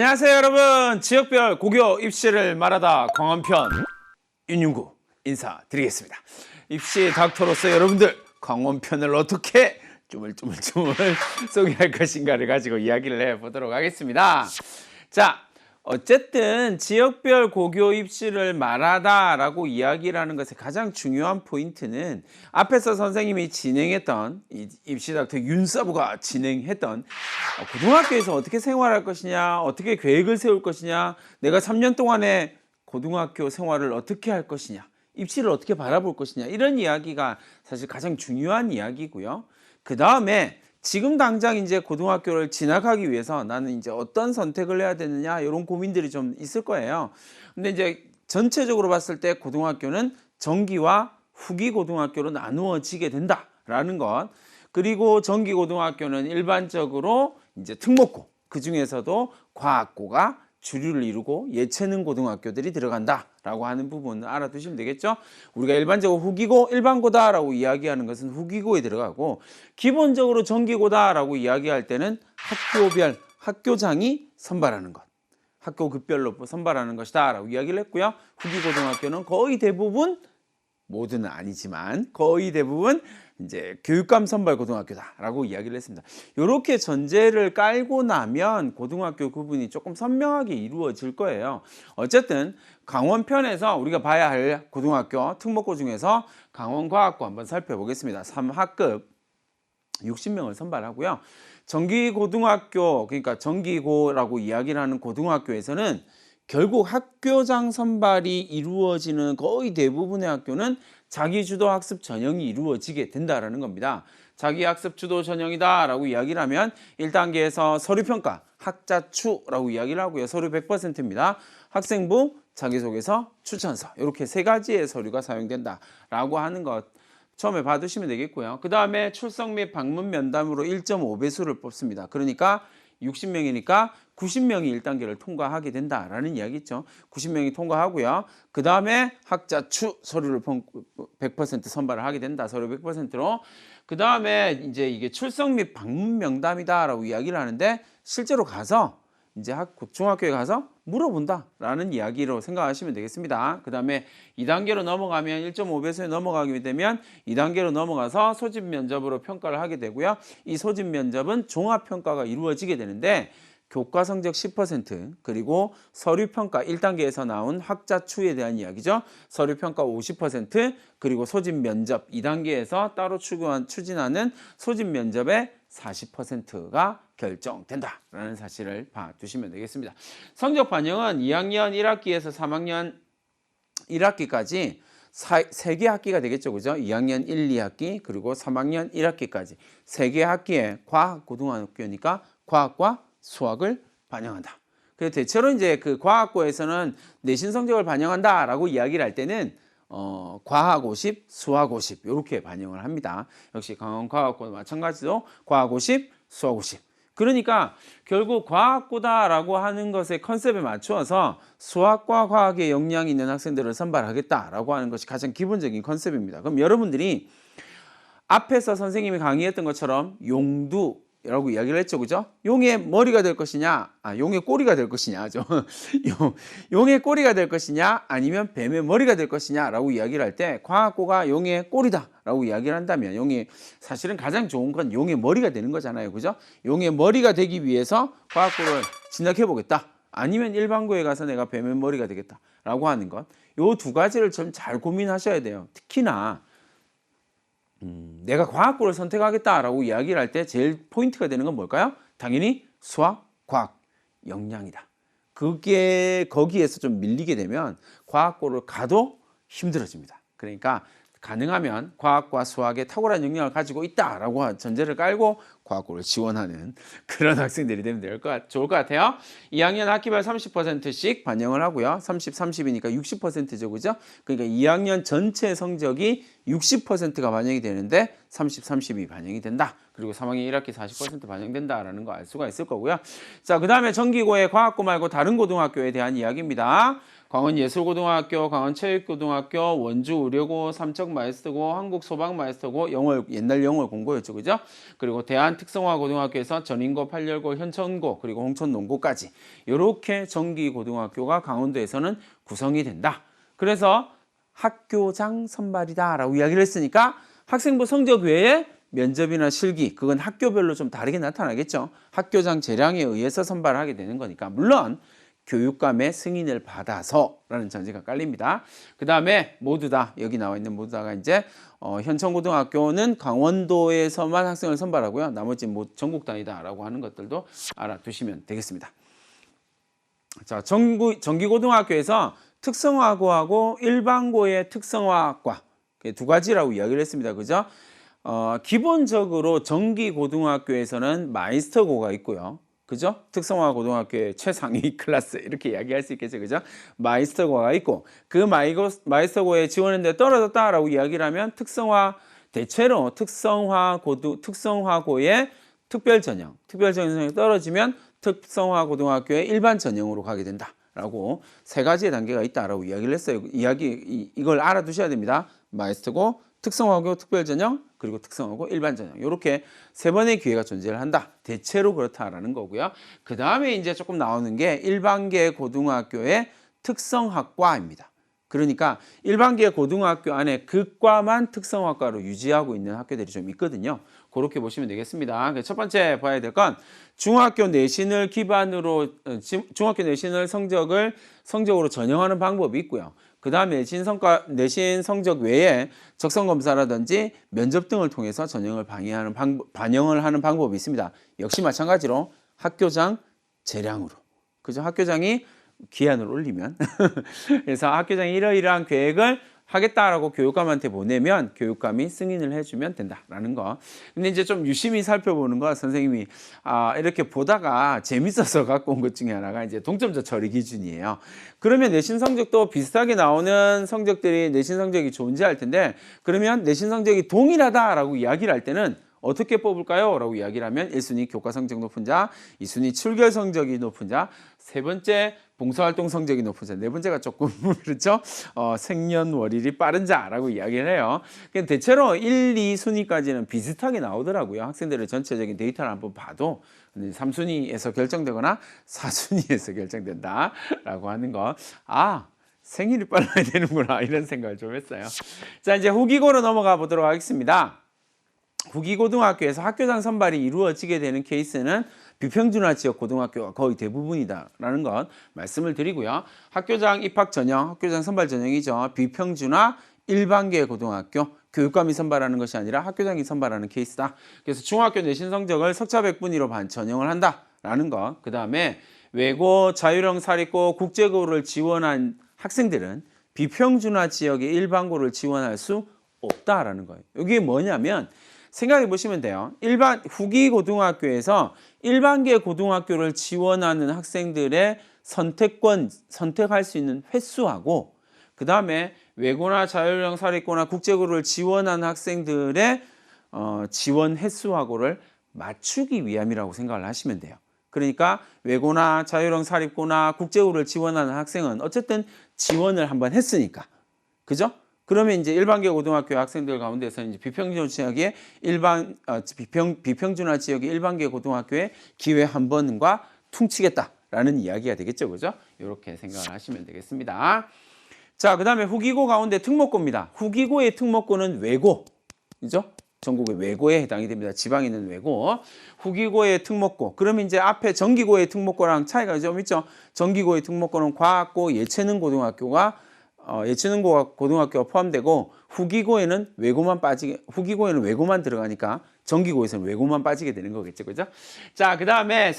안녕하세요 여러분. 지역별 고교 입시를 말하다 강원편 윤윤구 인사드리겠습니다. 입시 닥터로서 여러분들 강원편을 어떻게 쭈물쭈물 소개할 것인가를 가지고 이야기를 해보도록 하겠습니다. 자, 어쨌든 지역별 고교 입시를 말하다라고 이야기를 하는 것의 가장 중요한 포인트는 앞에서 선생님이 진행했던 입시 닥터 윤서부가 진행했던 고등학교에서 어떻게 생활할 것이냐, 어떻게 계획을 세울 것이냐, 내가 3년 동안의 고등학교 생활을 어떻게 할 것이냐, 입시를 어떻게 바라볼 것이냐, 이런 이야기가 사실 가장 중요한 이야기고요. 그 다음에 지금 당장 이제 고등학교를 진학하기 위해서 나는 이제 어떤 선택을 해야 되느냐, 이런 고민들이 좀 있을 거예요. 근데 이제 전체적으로 봤을 때 고등학교는 정기와 후기 고등학교로 나누어지게 된다라는 것. 그리고 정기 고등학교는 일반적으로 이제 특목고, 그 중에서도 과학고가 주류를 이루고 예체능 고등학교들이 들어간다라고 하는 부분을 알아두시면 되겠죠. 우리가 일반적으로 후기고 일반고다라고 이야기하는 것은 후기고에 들어가고, 기본적으로 정기고다라고 이야기할 때는 학교별 학교장이 선발하는 것, 학교 급별로 선발하는 것이다 라고 이야기를 했고요. 후기 고등학교는 거의 대부분, 모두는 아니지만 거의 대부분 이제 교육감 선발 고등학교다라고 이야기를 했습니다. 이렇게 전제를 깔고 나면 고등학교 구분이 조금 선명하게 이루어질 거예요. 어쨌든 강원편에서 우리가 봐야 할 고등학교 특목고 중에서 강원과학고 한번 살펴보겠습니다. 3학급 60명을 선발하고요. 정기고등학교, 그러니까 정기고라고 이야기를 하는 고등학교에서는 결국 학교장 선발이 이루어지는 거의 대부분의 학교는 자기주도 학습 전형이 이루어지게 된다는 겁니다. 자기학습 주도 전형이다라고 이야기를 하면 1단계에서 서류평가, 학자추라고 이야기를 하고요. 서류 100%입니다. 학생부, 자기소개서, 추천서, 이렇게 세 가지의 서류가 사용된다라고 하는 것 처음에 봐두시면 되겠고요. 그 다음에 출석 및 방문 면담으로 1.5배수를 뽑습니다. 그러니까 60명이니까 90명이 1단계를 통과하게 된다라는 이야기죠. 90명이 통과하고요. 그 다음에 학자추 서류를 100% 선발을 하게 된다. 서류 100%로. 그 다음에 이제 이게 출석 및 방문 명담이다라고 이야기를 하는데, 실제로 가서 이제 중학교에 가서 물어본다라는 이야기로 생각하시면 되겠습니다. 그 다음에 2단계로 넘어가면 1.5배수에 넘어가게 되면 2단계로 넘어가서 소집 면접으로 평가를 하게 되고요. 이 소집 면접은 종합평가가 이루어지게 되는데, 교과 성적 10%, 그리고 서류평가 1단계에서 나온 학자추에 대한 이야기죠. 서류평가 50%, 그리고 소집 면접 2단계에서 따로 추진하는 소집 면접의 40%가 결정된다라는 사실을 봐두시면 되겠습니다. 성적 반영은 2학년 1학기에서 3학년 1학기까지 3개 학기가 되겠죠. 그죠? 2학년 1, 2학기, 그리고 3학년 1학기까지 3개 학기에 과학 고등학교니까 과학과 수학을 반영한다. 그래서 대체로 이제 그 과학고에서는 내신 성적을 반영한다라고 이야기를 할 때는 과학 50, 수학 50 이렇게 반영을 합니다. 역시 강원과학고도 마찬가지로 과학 50, 수학 50. 그러니까 결국 과학고다라고 하는 것의 컨셉에 맞추어서 수학과 과학에 역량이 있는 학생들을 선발하겠다라고 하는 것이 가장 기본적인 컨셉입니다. 그럼 여러분들이 앞에서 선생님이 강의했던 것처럼 용두라고 이야기를 했죠. 그죠? 용의 머리가 될 것이냐, 용의 꼬리가 될 것이냐죠. 용의 꼬리가 될 것이냐, 아니면 뱀의 머리가 될 것이냐라고 이야기를 할 때, 과학고가 용의 꼬리다라고 이야기를 한다면, 사실은 가장 좋은 건 용의 머리가 되는 거잖아요. 그죠? 용의 머리가 되기 위해서 과학고를 진학해 보겠다. 아니면 일반고에 가서 내가 뱀의 머리가 되겠다라고 하는 것. 요 두 가지를 좀 잘 고민하셔야 돼요. 특히나 내가 과학고를 선택하겠다라고 이야기를 할 때 제일 포인트가 되는 건 뭘까요? 당연히 수학, 과학, 역량이다. 그게 거기에서 좀 밀리게 되면 과학고를 가도 힘들어집니다. 그러니까 가능하면 과학과 수학에 탁월한 역량을 가지고 있다라고 전제를 깔고 과학고를 지원하는 그런 학생들이 되면 좋을 것 같아요. 2학년 학기별 30%씩 반영을 하고요. 30, 30이니까 60%죠. 그죠? 그러니까 2학년 전체 성적이 60%가 반영이 되는데 30, 30이 반영이 된다. 그리고 3학년 1학기 40% 반영된다라는 거 알 수가 있을 거고요. 자, 그 다음에 정기고의 과학고 말고 다른 고등학교에 대한 이야기입니다. 광원예술고등학교, 광원체육고등학교, 원주의료고, 삼척마이스터고, 한국소방마이스터고, 영어 옛날 영어 공고였죠, 그죠? 그리고 대한특성화고등학교에서 전인고, 팔열고, 현천고, 그리고 홍천농고까지 이렇게 정기고등학교가 강원도에서는 구성이 된다. 그래서 학교장 선발이다라고 이야기를 했으니까 학생부 성적 외에 면접이나 실기, 그건 학교별로 좀 다르게 나타나겠죠. 학교장 재량에 의해서 선발하게 되는 거니까. 물론 교육감의 승인을 받아서라는 전제가 깔립니다. 그 다음에 모두 다, 여기 나와 있는 모두 다가 이제 현천고등학교는 강원도에서만 학생을 선발하고요. 나머지 뭐 전국 단위다라고 하는 것들도 알아두시면 되겠습니다. 자, 정기고등학교에서 특성화고하고 일반고의 특성화과 두 가지라고 이야기를 했습니다. 그죠? 기본적으로 정기고등학교에서는 마이스터고가 있고요. 그죠? 특성화고등학교의 최상위 클래스 이렇게 이야기할 수 있겠죠. 그죠? 마이스터고가 있고 그 마이스터고에 지원했는데 떨어졌다라고 이야기를 하면 대체로 특성화고의 특별전형이 떨어지면 특성화고등학교의 일반 전형으로 가게 된다라고 세 가지의 단계가 있다라고 이야기를 했어요. 이걸 알아두셔야 됩니다. 마이스터고, 특성화고 특별전형, 그리고 특성화고 일반전형 이렇게 세 번의 기회가 존재를 한다. 대체로 그렇다라는 거고요. 그 다음에 이제 조금 나오는 게 일반계 고등학교의 특성학과입니다. 그러니까 일반계 고등학교 안에 극과만 특성학과로 유지하고 있는 학교들이 좀 있거든요. 그렇게 보시면 되겠습니다. 첫 번째 봐야 될 건 중학교 내신을 기반으로 중학교 내신을 성적으로 전형하는 방법이 있고요. 그 다음에 내신 성적 외에 적성검사라든지 면접 등을 통해서 전형을 반영을 하는 방법이 있습니다. 역시 마찬가지로 학교장 재량으로. 그죠? 학교장이 기한을 올리면. 그래서 학교장이 이러이러한 계획을 하겠다라고 교육감한테 보내면 교육감이 승인을 해주면 된다라는 거. 근데 이제 좀 유심히 살펴보는 거 선생님이 이렇게 보다가 재밌어서 갖고 온 것 중에 하나가 이제 동점자 처리 기준이에요. 그러면 내신 성적도 비슷하게 나오는 성적들이 내신 성적이 존재할 텐데 그러면 내신 성적이 동일하다라고 이야기를 할 때는 어떻게 뽑을까요? 라고 이야기를 하면 1순위 교과 성적 높은 자, 2순위 출결 성적이 높은 자, 세 번째 봉사활동 성적이 높은 자, 네 번째가 조금 그렇죠? 생년월일이 빠른 자라고 이야기를 해요. 대체로 1, 2순위까지는 비슷하게 나오더라고요. 학생들의 전체적인 데이터를 한번 봐도 3순위에서 결정되거나 4순위에서 결정된다라고 하는 거. 생일이 빨라야 되는구나 이런 생각을 좀 했어요. 자, 이제 후기고로 넘어가 보도록 하겠습니다. 후기고등학교에서 학교장 선발이 이루어지게 되는 케이스는 비평준화 지역 고등학교가 거의 대부분이다라는 것 말씀을 드리고요. 학교장 입학 전형, 학교장 선발 전형이죠. 비평준화 일반계 고등학교 교육감이 선발하는 것이 아니라 학교장이 선발하는 케이스다. 그래서 중학교 내신 성적을 석차 100분위로 전형을 한다라는 것. 그 다음에 외고, 자율형 사립고, 국제고를 지원한 학생들은 비평준화 지역의 일반고를 지원할 수 없다라는 거예요. 이게 뭐냐면 생각해 보시면 돼요. 후기 고등학교에서 일반계 고등학교를 지원하는 학생들의 선택할 수 있는 횟수하고 그 다음에 외고나 자율형 사립고나 국제고를 지원하는 학생들의 지원 횟수하고를 맞추기 위함이라고 생각을 하시면 돼요. 그러니까 외고나 자율형 사립고나 국제고를 지원하는 학생은 어쨌든 지원을 한번 했으니까. 그죠? 그러면 이제 일반계 고등학교 학생들 가운데서 이제 비평준화 지역의 일반계 고등학교에 기회 한 번과 퉁치겠다라는 이야기가 되겠죠, 그죠? 이렇게 생각을 하시면 되겠습니다. 자, 그 다음에 후기고 가운데 특목고입니다. 후기고의 특목고는 외고, 그죠? 전국의 외고에 해당이 됩니다. 지방에 있는 외고. 후기고의 특목고. 그러면 이제 앞에 정기고의 특목고랑 차이가 좀 있죠. 정기고의 특목고는 과학고, 예체능 고등학교가 고등학교가 포함되고 후기고에는 외고만 들어가니까 정기고에서는 외고만 빠지게 되는 거겠죠. 그죠? 자, 그 다음에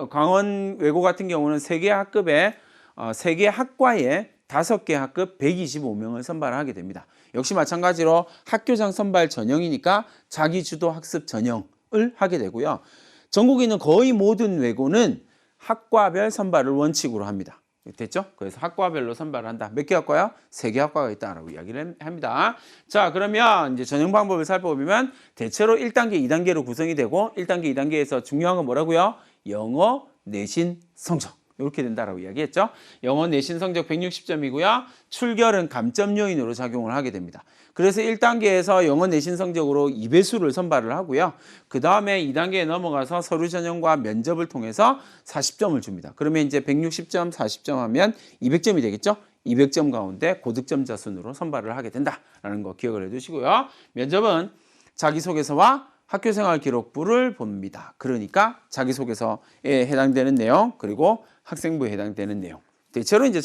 강원 외고 같은 경우는 세개 학급에 3개 학과에 5개 학급 125명을 선발하게 됩니다. 역시 마찬가지로 학교장 선발 전형이니까 자기주도 학습 전형을 하게 되고요. 전국에 있는 거의 모든 외고는 학과별 선발을 원칙으로 합니다. 됐죠? 그래서 학과별로 선발을 한다. 몇 개 학과요? 3개 학과가 있다라고 이야기를 합니다. 자, 그러면 이제 전형 방법을 살펴보면 대체로 1단계, 2단계로 구성이 되고 1단계, 2단계에서 중요한 건 뭐라고요? 영어, 내신, 성적. 이렇게 된다라고 이야기했죠. 영어 내신 성적 160점이고요. 출결은 감점 요인으로 작용을 하게 됩니다. 그래서 1단계에서 영어 내신 성적으로 2배수를 선발을 하고요. 그 다음에 2단계에 넘어가서 서류 전형과 면접을 통해서 40점을 줍니다. 그러면 이제 160점, 40점 하면 200점이 되겠죠. 200점 가운데 고득점자 순으로 선발을 하게 된다라는 거 기억을 해두시고요. 면접은 자기소개서와 학교생활 기록부를 봅니다. 그러니까 자기소개서에 해당되는 내용 그리고 학생부에 해당되는 내용. 대체로 이제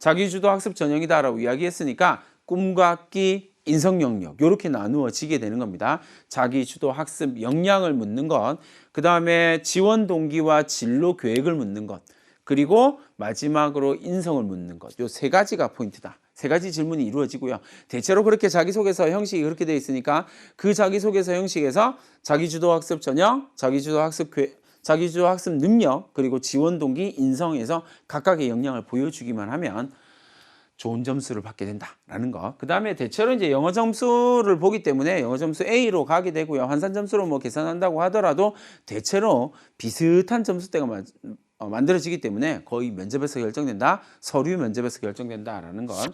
자기주도 학습 전형이다라고 이야기했으니까 꿈과 끼, 인성 영역 이렇게 나누어지게 되는 겁니다. 자기주도 학습 역량을 묻는 것, 그 다음에 지원 동기와 진로 계획을 묻는 것, 그리고 마지막으로 인성을 묻는 것. 요 세 가지가 포인트다. 세 가지 질문이 이루어지고요. 대체로 그렇게 자기소개서 형식이 그렇게 되어 있으니까 그 자기소개서 형식에서 자기주도 학습 전형, 자기주도 학습 능력, 그리고 지원 동기, 인성에서 각각의 역량을 보여주기만 하면 좋은 점수를 받게 된다라는 거. 그 다음에 대체로 이제 영어 점수를 보기 때문에 영어 점수 A로 가게 되고요. 환산 점수로 뭐 계산한다고 하더라도 대체로 비슷한 점수대가 만들어지기 때문에 거의 면접에서 결정된다. 서류 면접에서 결정된다라는 건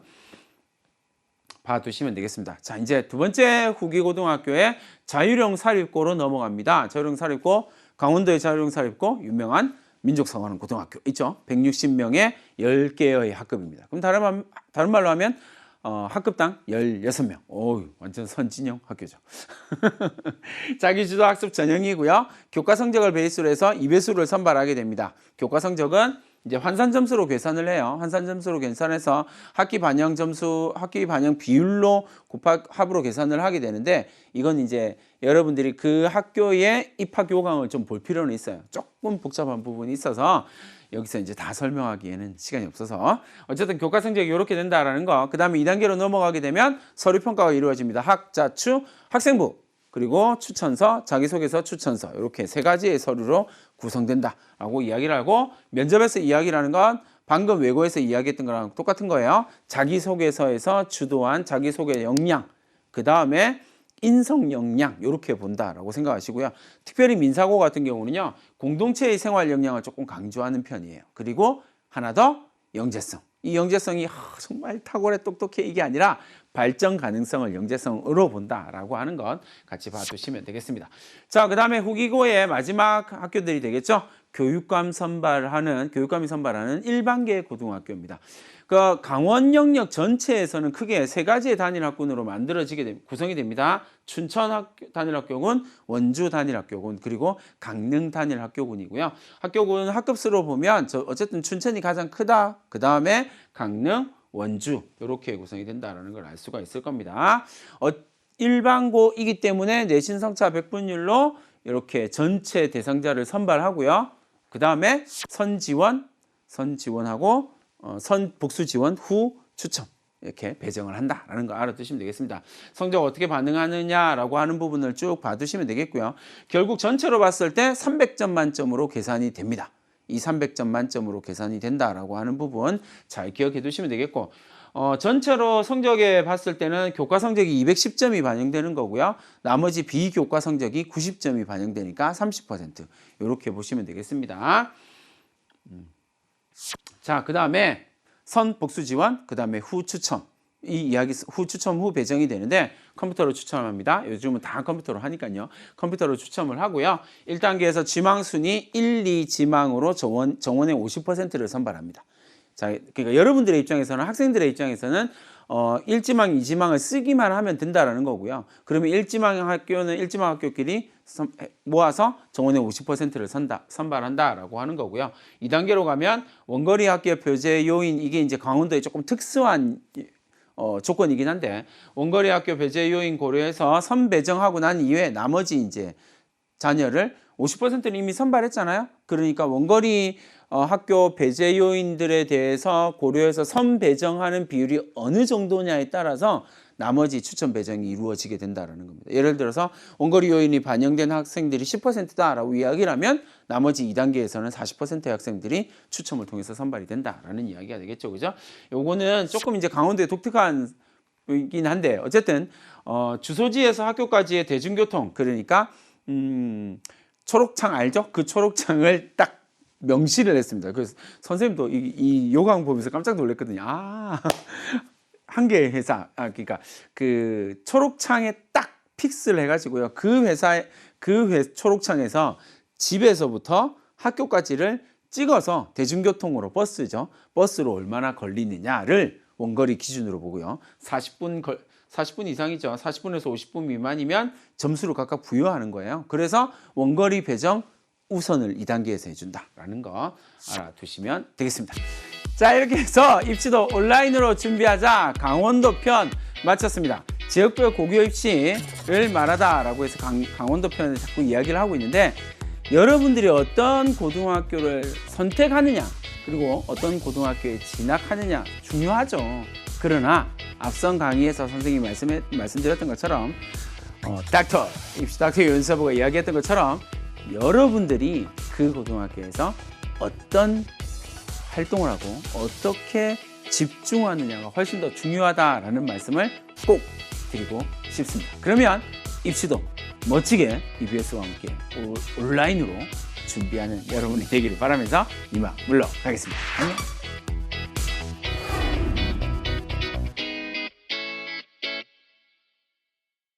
봐두시면 되겠습니다. 자, 이제 두 번째 후기고등학교의 자율형 사립고로 넘어갑니다. 자율형 사립고, 강원도의 자율형 사립고, 유명한 민족성화는 고등학교 있죠. 160명의 10개의 학급입니다. 그럼 다른 말로 하면 학급당 16명. 오, 완전 선진형 학교죠. 자기주도 학습 전형이고요. 교과 성적을 베이스로 해서 2배수를 선발하게 됩니다. 교과 성적은 이제 환산 점수로 계산을 해요. 환산 점수로 계산해서 학기 반영 비율로 합으로 계산을 하게 되는데 이건 이제 여러분들이 그 학교의 입학 요강을 좀 볼 필요는 있어요. 조금 복잡한 부분이 있어서 여기서 이제 다 설명하기에는 시간이 없어서 어쨌든 교과 성적이 이렇게 된다라는 거. 그 다음에 2단계로 넘어가게 되면 서류 평가가 이루어집니다. 학자추, 학생부, 그리고 추천서, 자기소개서, 추천서 이렇게 세 가지의 서류로 구성된다라고 이야기를 하고 면접에서 이야기를 하는 건 방금 외고에서 이야기했던 거랑 똑같은 거예요. 자기소개서에서 주도한 자기소개 역량, 그 다음에 인성 역량 이렇게 본다라고 생각하시고요. 특별히 민사고 같은 경우는요. 공동체의 생활 역량을 조금 강조하는 편이에요. 그리고 하나 더 영재성. 이 영재성이 정말 탁월해 똑똑해 이게 아니라 발전 가능성을 영재성으로 본다라고 하는 건 같이 봐두시면 되겠습니다. 자, 그 다음에 후기고의 마지막 학교들이 되겠죠. 교육감이 선발하는 일반계 고등학교입니다. 그 강원 영역 전체에서는 크게 세 가지의 단일학군으로 구성이 됩니다. 춘천 단일학교군, 원주 단일학교군, 그리고 강릉 단일학교군이고요. 학교군 학급수로 보면 어쨌든 춘천이 가장 크다. 그 다음에 강릉, 원주 이렇게 구성이 된다는 걸 알 수가 있을 겁니다. 일반고이기 때문에 내신 성차 100분율로 이렇게 전체 대상자를 선발하고요. 그 다음에 선지원하고 복수 지원 후 추첨 이렇게 배정을 한다라는 거 알아두시면 되겠습니다. 성적 어떻게 반응하느냐라고 하는 부분을 쭉 봐두시면 되겠고요. 결국 전체로 봤을 때 300점 만점으로 계산이 됩니다. 이 300점 만점으로 계산이 된다라고 하는 부분 잘 기억해 두시면 되겠고 전체로 성적에 봤을 때는 교과 성적이 210점이 반영되는 거고요. 나머지 비교과 성적이 90점이 반영되니까 30% 이렇게 보시면 되겠습니다. 자, 그 다음에 복수 지원, 그 다음에 후 추첨. 후 추첨 후 배정이 되는데 컴퓨터로 추첨합니다. 요즘은 다 컴퓨터로 하니까요. 컴퓨터로 추첨을 하고요. 1단계에서 지망 순위 1, 2지망으로 정원의 50%를 선발합니다. 자, 그러니까 여러분들의 입장에서는 학생들의 입장에서는 1지망, 2지망을 쓰기만 하면 된다라는 거고요. 그러면 1지망 학교끼리 모아서 정원의 50%를 선발한다라고 하는 거고요. 2단계로 가면 원거리 학교 배제 요인 이게 이제 강원도의 조금 특수한 조건이긴 한데 원거리 학교 배제 요인 고려해서 선배정하고 난 이후에 나머지 이제 자녀를 50%는 이미 선발했잖아요. 그러니까 원거리 학교 배제 요인들에 대해서 고려해서 선배정하는 비율이 어느 정도냐에 따라서 나머지 추천 배정이 이루어지게 된다는 겁니다. 예를 들어서 원거리 요인이 반영된 학생들이 10%다라고 이야기를 하면 나머지 2단계에서는 40%의 학생들이 추첨을 통해서 선발이 된다라는 이야기가 되겠죠. 그죠? 요거는 조금 이제 강원도의 독특한 이긴 한데 어쨌든 주소지에서 학교까지의 대중교통 그러니까 초록창 알죠? 그 초록창을 딱 명시를 했습니다. 그래서 선생님도 이 요강 보면서 깜짝 놀랐거든요. 한 개의 회사, 그러니까 그 초록창에 딱 픽스를 해가지고요. 초록창에서 집에서부터 학교까지를 찍어서 대중교통으로 버스로 얼마나 걸리느냐를 원거리 기준으로 보고요. 40분 이상이죠. 40분에서 50분 미만이면 점수를 각각 부여하는 거예요. 그래서 원거리 배정 우선을 2단계에서 해준다라는 거 알아두시면 되겠습니다. 자, 이렇게 해서 입시도 온라인으로 준비하자 강원도 편 마쳤습니다. 지역별 고교 입시를 말하다라고 해서 강원도 편을 자꾸 이야기를 하고 있는데 여러분들이 어떤 고등학교를 선택하느냐 그리고 어떤 고등학교에 진학하느냐 중요하죠. 그러나 앞선 강의에서 선생님이 말씀드렸던 것처럼 입시 닥터 윤서부가 이야기했던 것처럼 여러분들이 그 고등학교에서 어떤 활동을 하고 어떻게 집중하느냐가 훨씬 더 중요하다라는 말씀을 꼭 드리고 싶습니다. 그러면 입시도 멋지게 EBS와 함께 온라인으로 준비하는 여러분이 되기를 바라면서 이만 물러가겠습니다. 안녕.